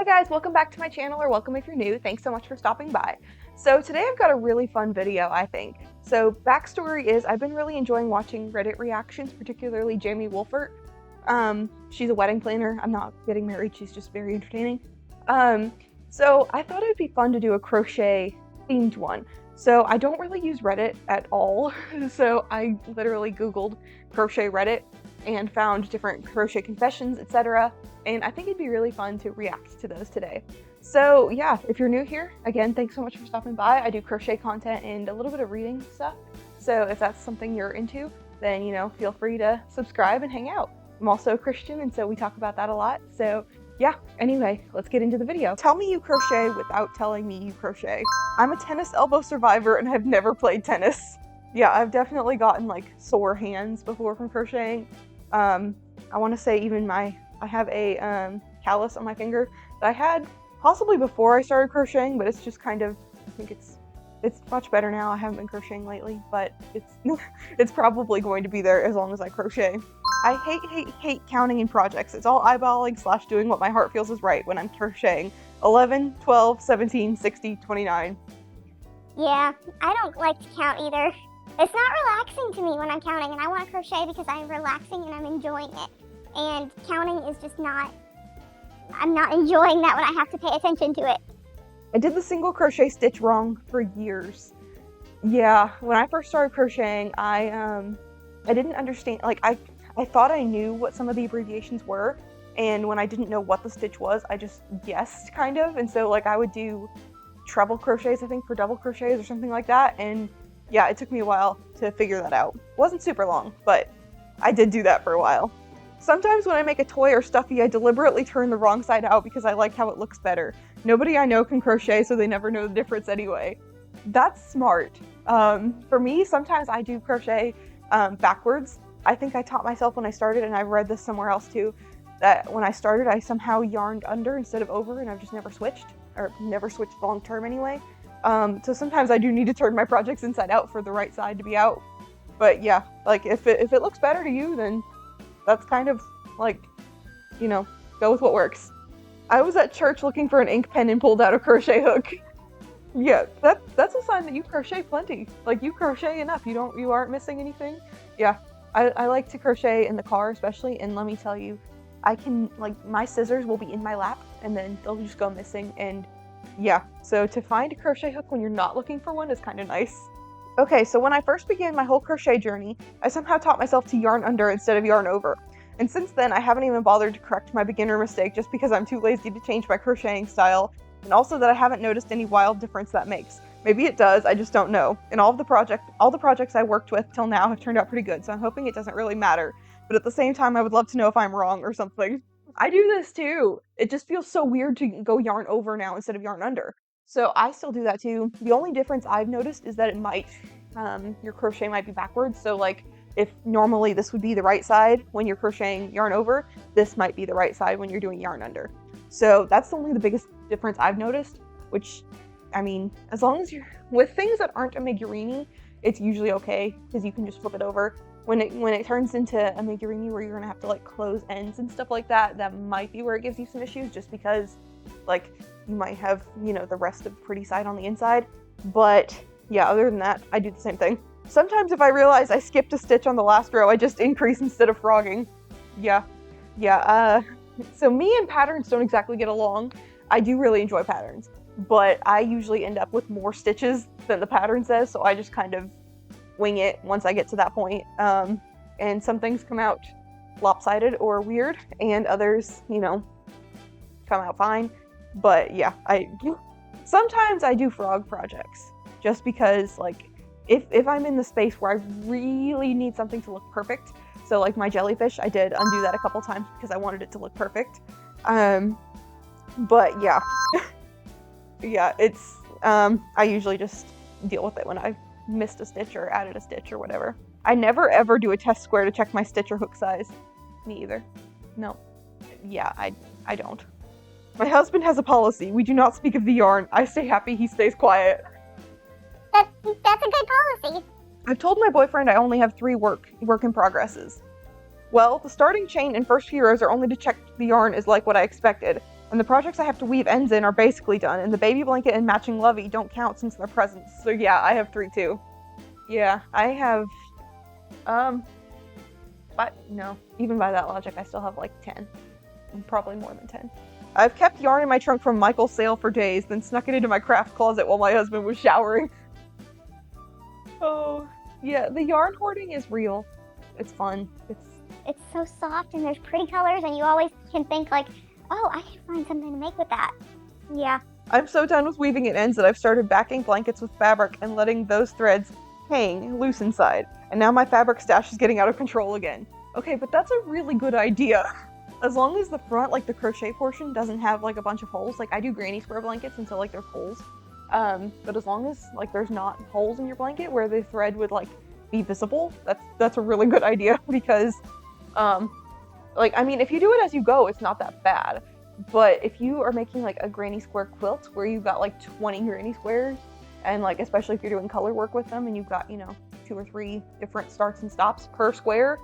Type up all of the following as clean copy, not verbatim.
guys, welcome back to my channel, or welcome if you're new. Thanks so much for stopping by. So today I've got a really fun video, I think. So backstory is I've been really enjoying watching Reddit reactions, particularly Jamie Wolfert. She's a wedding planner. I'm not getting married, she's just very entertaining. So I thought it'd be fun to do a crochet themed one. So I don't really use Reddit at all. So I literally Googled crochet Reddit and found different crochet confessions, etc. And I think it'd be really fun to react to those today. So yeah, if you're new here, again, thanks so much for stopping by. I do crochet content and a little bit of reading stuff. So if that's something you're into, then, you know, feel free to subscribe and hang out. I'm also a Christian, and so we talk about that a lot. So yeah, anyway, let's get into the video. Tell me you crochet without telling me you crochet. I'm a tennis elbow survivor and have never played tennis. Yeah, I've definitely gotten like sore hands before from crocheting. I want to say even I have a callus on my finger that I had possibly before I started crocheting, but it's just kind of, I think it's much better now. I haven't been crocheting lately, but it's probably going to be there as long as I crochet. I hate counting in projects. It's all eyeballing / doing what my heart feels is right when I'm crocheting. 11, 12, 17, 60, 29. Yeah, I don't like to count either. It's not relaxing to me when I'm counting, and I want to crochet because I'm relaxing and I'm enjoying it. And counting is just not, I'm not enjoying that when I have to pay attention to it. I did the single crochet stitch wrong for years. Yeah, when I first started crocheting, I didn't understand, like I thought I knew what some of the abbreviations were, and when I didn't know what the stitch was, I just guessed kind of, and so like I would do treble crochets, I think, for double crochets or something like that, and yeah, it took me a while to figure that out. It wasn't super long, but I did do that for a while. Sometimes when I make a toy or stuffy, I deliberately turn the wrong side out because I like how it looks better. Nobody I know can crochet, so they never know the difference anyway. That's smart. For me, sometimes I do crochet backwards. I think I taught myself when I started, and I read this somewhere else too, that when I started, I somehow yarned under instead of over, and I've just never switched, or never switched long term anyway. So sometimes I do need to turn my projects inside out for the right side to be out. But yeah, like if it looks better to you, then that's kind of like, you know, go with what works. I was at church looking for an ink pen and pulled out a crochet hook. Yeah, that's a sign that you crochet plenty. Like, you crochet enough. You aren't missing anything. Yeah, I like to crochet in the car especially, and let me tell you, I can, like, my scissors will be in my lap and then they'll just go missing, and yeah, so to find a crochet hook when you're not looking for one is kind of nice. Okay, so when I first began my whole crochet journey, I somehow taught myself to yarn under instead of yarn over. And since then, I haven't even bothered to correct my beginner mistake just because I'm too lazy to change my crocheting style, and also that I haven't noticed any wild difference that makes. Maybe it does, I just don't know. And all the projects I worked with till now have turned out pretty good, so I'm hoping it doesn't really matter. But at the same time, I would love to know if I'm wrong or something. I do this too. It just feels so weird to go yarn over now instead of yarn under. So I still do that too. The only difference I've noticed is that it might, your crochet might be backwards. So like, if normally this would be the right side when you're crocheting yarn over, this might be the right side when you're doing yarn under. So that's only the biggest difference I've noticed, which, I mean, as long as you're, with things that aren't a migurini, it's usually okay, because you can just flip it over. When it turns into a migurini where you're gonna have to like close ends and stuff like that, that might be where it gives you some issues, just because like you might have, you know, the rest of the pretty side on the inside. But yeah, other than that, I do the same thing. Sometimes if I realize I skipped a stitch on the last row, I just increase instead of frogging. Yeah. So me and patterns don't exactly get along. I do really enjoy patterns, but I usually end up with more stitches than the pattern says, so I just kind of wing it once I get to that point. And some things come out lopsided or weird, and others, you know, come out fine. But yeah, sometimes I do frog projects just because, like, if I'm in the space where I really need something to look perfect. So like my jellyfish, I did undo that a couple times because I wanted it to look perfect. But yeah, yeah, it's, I usually just deal with it when I missed a stitch or added a stitch or whatever. I never ever do a test square to check my stitch or hook size. Me either. No. Yeah, I don't. My husband has a policy. We do not speak of the yarn. I stay happy, he stays quiet. That's a good policy. I've told my boyfriend I only have 3 work in progresses. Well, the starting chain and first few rows are only to check the yarn is like what I expected. And the projects I have to weave ends in are basically done, and the baby blanket and matching lovey don't count since they're presents. So yeah, I have 3 too. Yeah, I have, but no, even by that logic, I still have like 10. Probably more than 10. I've kept yarn in my trunk from Michael's sale for days, then snuck it into my craft closet while my husband was showering. Oh, yeah, the yarn hoarding is real. It's fun. It's so soft and there's pretty colors and you always can think like, oh, I can find something to make with that. Yeah. I'm so done with weaving at ends that I've started backing blankets with fabric and letting those threads hang loose inside. And now my fabric stash is getting out of control again. Okay, but that's a really good idea. As long as the front, like the crochet portion, doesn't have like a bunch of holes. Like I do granny square blankets until like there's holes. But as long as like there's not holes in your blanket where the thread would like be visible, that's a really good idea because like I mean if you do it as you go, it's not that bad. But if you are making like a granny square quilt where you've got like 20 granny squares, and like especially if you're doing color work with them and you've got, 2 or 3 different starts and stops per square,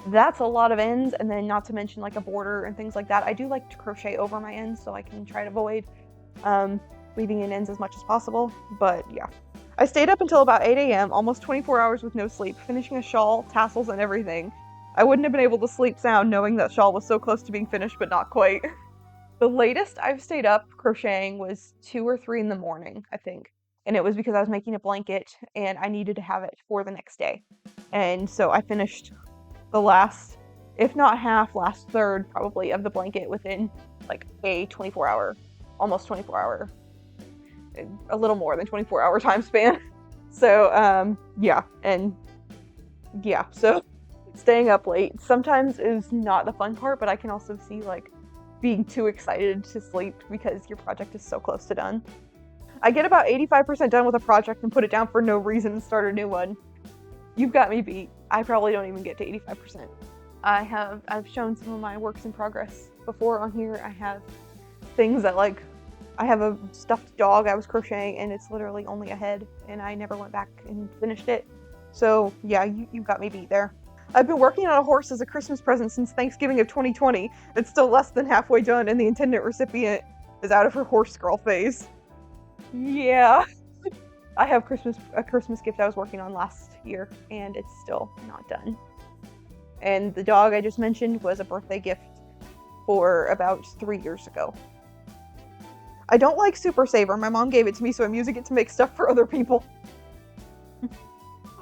that's a lot of ends. And then not to mention like a border and things like that. I do like to crochet over my ends so I can try to avoid weaving in ends as much as possible. But yeah, I stayed up until about 8 a.m., almost 24 hours with no sleep, finishing a shawl, tassels, and everything. I wouldn't have been able to sleep sound knowing that shawl was so close to being finished, but not quite. The latest I've stayed up crocheting was 2 or 3 in the morning, I think. And it was because I was making a blanket and I needed to have it for the next day. And so I finished the last, if not half, last third probably of the blanket within like a 24-hour, almost 24-hour, a little more than 24-hour time span. So yeah, and yeah, so staying up late sometimes is not the fun part, but I can also see like being too excited to sleep because your project is so close to done. I get about 85% done with a project and put it down for no reason and start a new one. You've got me beat. I probably don't even get to 85%. I've shown some of my works in progress before on here. I have things that like, I have a stuffed dog I was crocheting and it's literally only a head and I never went back and finished it. So yeah, you got me beat there. I've been working on a horse as a Christmas present since Thanksgiving of 2020. It's still less than halfway done and the intended recipient is out of her horse girl phase. Yeah. I have a Christmas gift I was working on last year and it's still not done. And the dog I just mentioned was a birthday gift for about 3 years ago. I don't like Super Saver. My mom gave it to me, so I'm using it to make stuff for other people.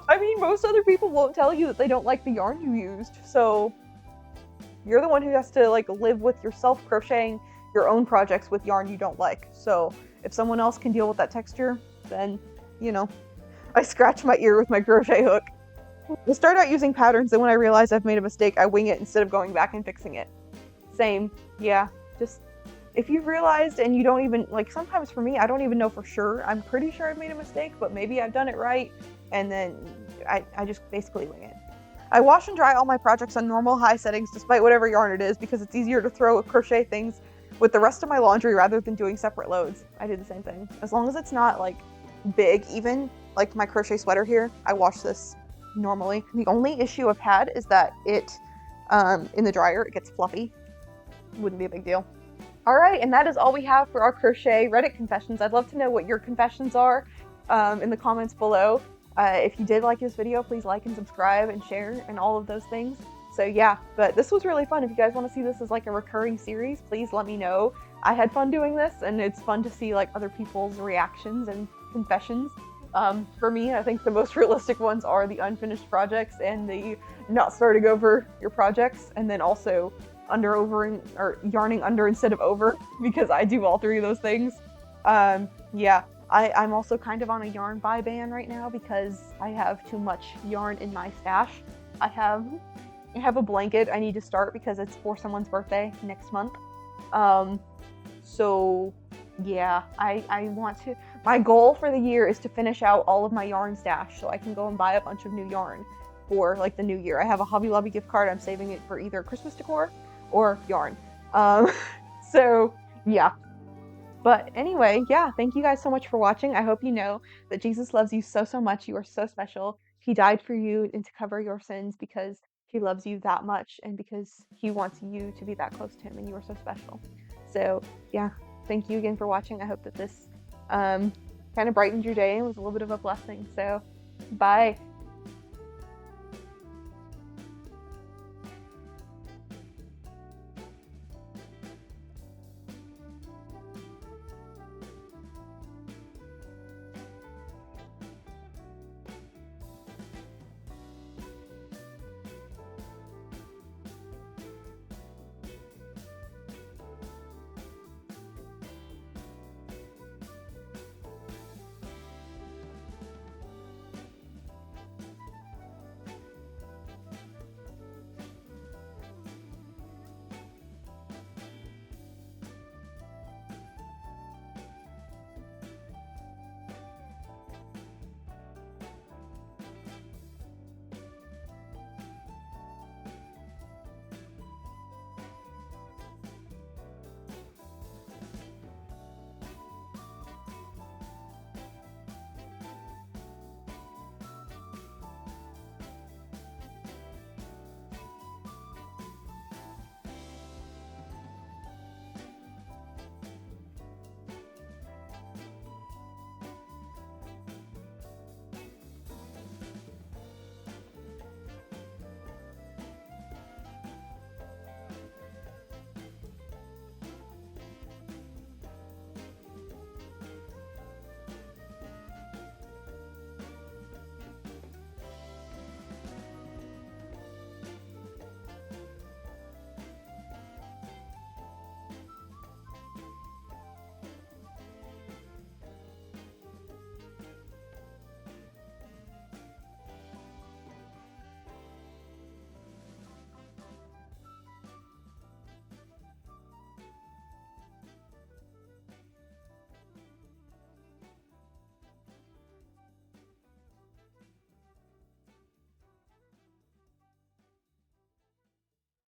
I mean, most other people won't tell you that they don't like the yarn you used, so you're the one who has to like live with yourself crocheting your own projects with yarn you don't like. So if someone else can deal with that texture, then, I scratch my ear with my crochet hook. I start out using patterns, and when I realize I've made a mistake, I wing it instead of going back and fixing it. Same, yeah, just if you've realized and you don't even, like sometimes for me, I don't even know for sure. I'm pretty sure I've made a mistake, but maybe I've done it right. And then I just basically wing it. I wash and dry all my projects on normal high settings despite whatever yarn it is because it's easier to throw crochet things with the rest of my laundry rather than doing separate loads. I do the same thing. As long as it's not like big even, like my crochet sweater here, I wash this normally. The only issue I've had is that it, in the dryer, it gets fluffy. Wouldn't be a big deal. All right, and that is all we have for our crochet Reddit confessions. I'd love to know what your confessions are in the comments below. If you did like this video, please like and subscribe and share and all of those things. So yeah, but this was really fun. If you guys want to see this as like a recurring series, please let me know. I had fun doing this, and it's fun to see like other people's reactions and confessions. For me, I think the most realistic ones are the unfinished projects and the not starting over your projects, and then also yarning under instead of over, because I do all 3 of those things. Yeah, I'm also kind of on a yarn buy ban right now because I have too much yarn in my stash. I have a blanket I need to start because it's for someone's birthday next month. So yeah, I want to, my goal for the year is to finish out all of my yarn stash so I can go and buy a bunch of new yarn for like the new year. I have a Hobby Lobby gift card. I'm saving it for either Christmas decor or yarn. So yeah. But anyway, yeah, thank you guys so much for watching. I hope you know that Jesus loves you so, so much. You are so special. He died for you and to cover your sins because he loves you that much and because he wants you to be that close to him, and you are so special. So yeah, thank you again for watching. I hope that this kind of brightened your day and was a little bit of a blessing. So bye.